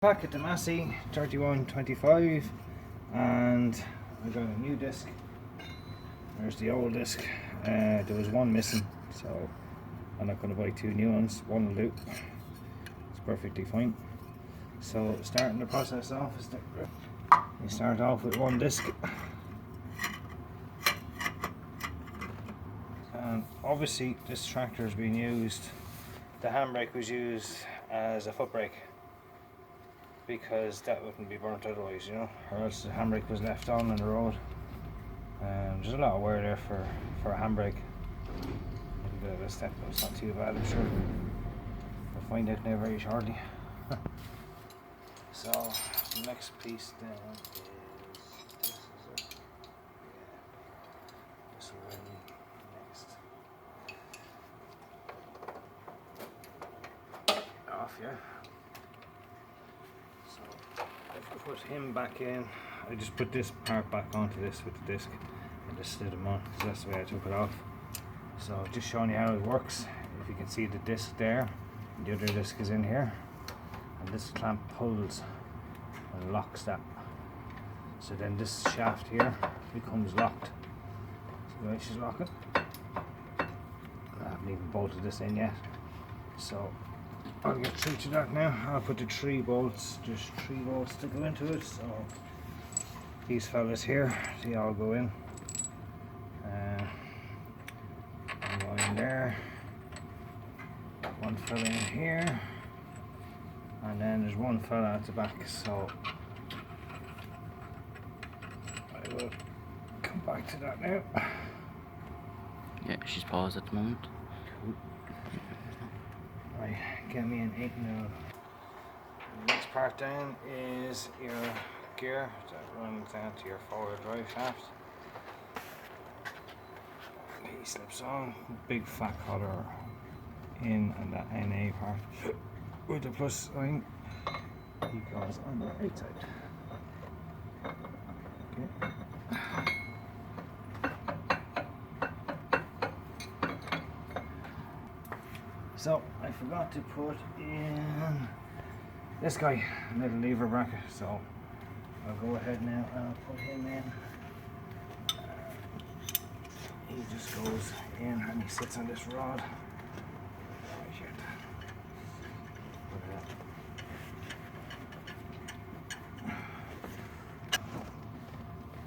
Back at the Massey 3125, and I got a new disc. There's the old disc. There was one missing, so I'm not going to buy two new ones. One will do. It's perfectly fine. So starting the process off is that you start off with one disc, and obviously this tractor is being used. The handbrake was used as a foot brake, because that wouldn't be burnt otherwise, you know, or else the handbrake was left on the road. There's a lot of wear there for a handbrake. A bit of a step, but it's not too bad, I'm sure. We'll find out now very shortly. So the next piece then is this will be next. Off, yeah. I've put him back in. I just put this part back onto this with the disc and just slid him on, because that's the way I took it off. So just showing you how it works. If you can see the disc there, the other disc is in here, and this clamp pulls and locks that. So then this shaft here becomes locked. See the way she's locking? I haven't even bolted this in yet. So I'll get through to that now. I'll put the 3 bolts, just 3 bolts to go into it. So these fellas here, they all go in. One in there, one fella in here, and then there's one fella at the back. So I will come back to that now. Yeah, she's paused at the moment. Cool. Right, get me an 8 now. The next part then is your gear that runs down to your forward drive shaft. He slips on, big fat collar in, and that NA part with the plus sign, he goes on the right side. Okay. So I forgot to put in this guy, little lever bracket, so I'll go ahead now and I'll put him in. He just goes in and he sits on this rod.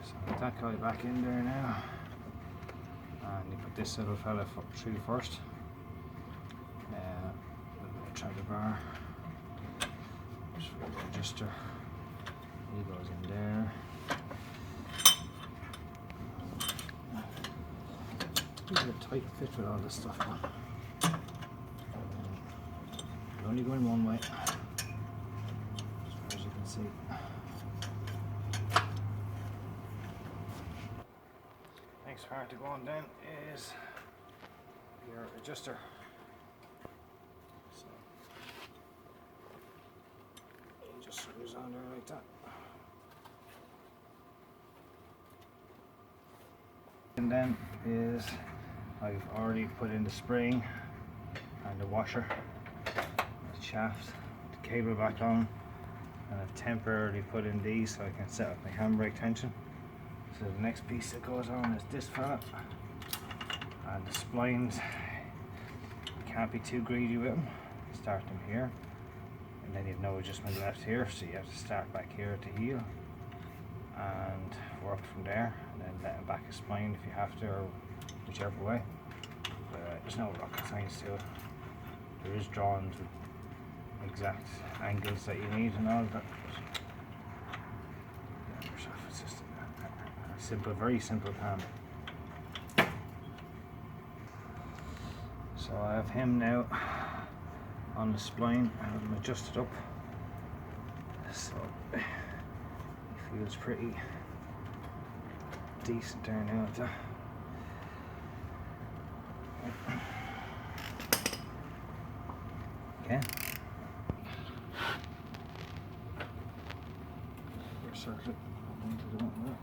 So put that guy back in there now, and you put this little fella through first. Travel bar, just for the register. He goes in there. He's a tight fit with all this stuff on. You're only going one way, as far as you can see. Next part to go on then is your adjuster. Screws on there like that. And then is I've already put in the spring and the washer, the shaft, the cable back on, and I've temporarily put in these so I can set up my handbrake tension. So the next piece that goes on is this fella, and the splines, you can't be too greedy with them. Start them here. And then you've no adjustment left here, so you have to start back here at the heel and work from there, and then let it back a spline if you have to, or whichever way. But there's no rocket science to it. There is drawings with exact angles that you need and all that. It's just a simple, very simple pan. So I have him now on the spline. I have them adjusted up, so he feels pretty decent there now. Okay. We're circlet up into the one there.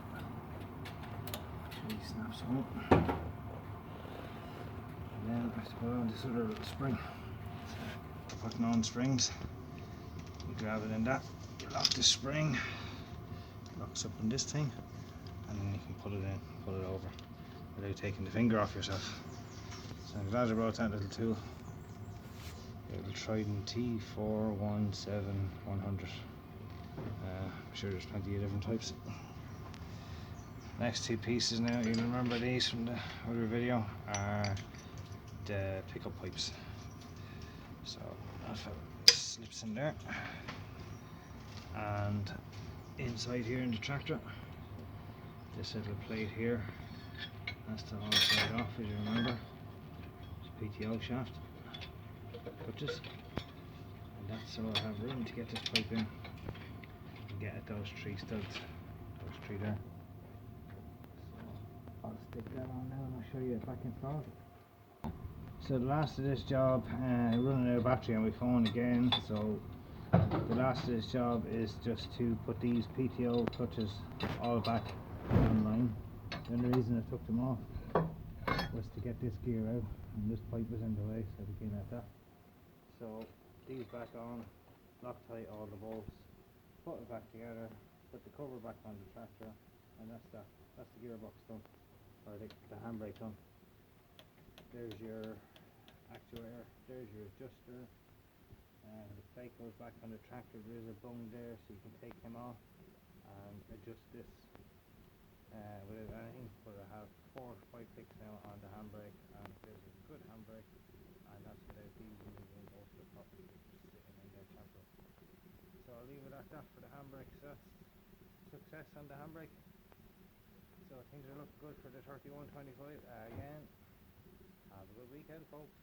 He snaps on it. And then I have to put on this other little spring. Putting on strings, you grab it in that, lock the spring, locks up on this thing, and then you can pull it in, pull it over without taking the finger off yourself. So I'm glad I brought that little tool. The Trident T417100. I'm sure there's plenty of different types. Next two pieces now, you'll remember these from the other video, are the pickup pipes. So that fella slips in there, and inside here in the tractor, this little plate here has to all slide off, as you remember. It's PTO shaft, touches, and that's so I have room to get this pipe in and get at those three studs, those three there. So I'll stick that on now and I'll show you it back installed. So the last of this job, running out of battery on my phone again, so the last of this job is just to put these PTO clutches all back online. The only reason I took them off was to get this gear out, and this pipe was in the way, so I became at that. So these back on, Loctite all the bolts, put it back together, put the cover back on the tractor, and that's that. That's the gearbox done, or the handbrake done. There's your actuator, there's your adjuster, and the plate goes back on the tractor. There is a bung there, so you can take him off and adjust this without anything. But I have 4 pipe clicks now on the handbrake, and there's a good handbrake, and that's without these moving most of the property sitting in their chamfer. So I'll leave it at that for the handbrake. So that's success on the handbrake. So things are looking good for the 3125 again. Have a good weekend, folks.